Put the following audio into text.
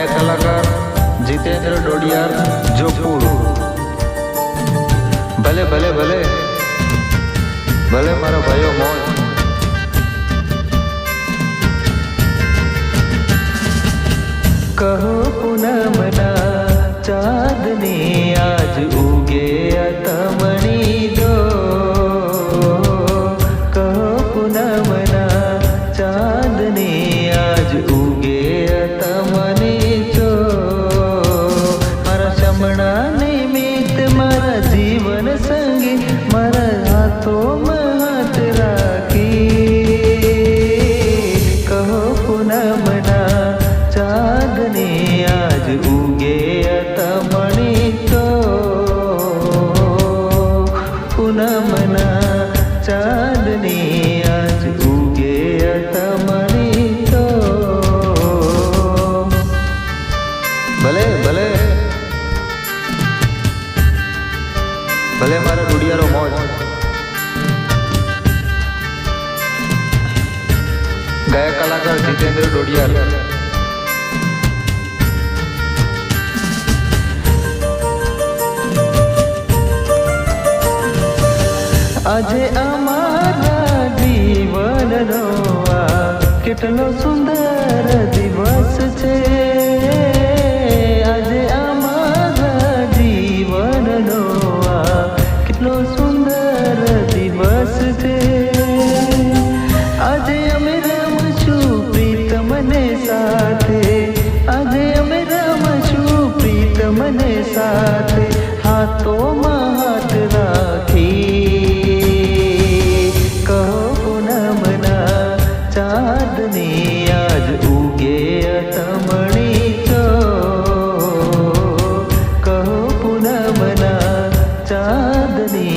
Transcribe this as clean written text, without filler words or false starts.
गायक कलाकार जितेंद्र डोडियार जोपुर। भले भले भले भले मारा भाईओ मौज। कहो पूनमना चांदनी आज उगे तमणी दो। कहो पूनमना चांदनी आज उगे तमनी दो। मारा शमणा निमित्त मारा जीवन संगी मारा हाथों में हाथ राखी। कहो पूनमना चांदनी आज उगे तमणी तो। पूनमना चांदनी आज उगे तमणी तो। भले भले भले मारा डुडियारो मौज। गायक कलाकार जितेंद्र डोडियार। આજે અમારા જીવનનો આ કેટલો સુંદર દિવસ છે। આજે અમારા જીવનનો આ કેટલો સુંદર દિવસ છે। આજે અમે રમશું પ્રીતમને સાથે। આજે અમે રમશું પ્રીતમને સાથે। હાથોમાં હાથ રાખી। चांदनी आज उगे तमणी तो। कहो पूनमना चांदनी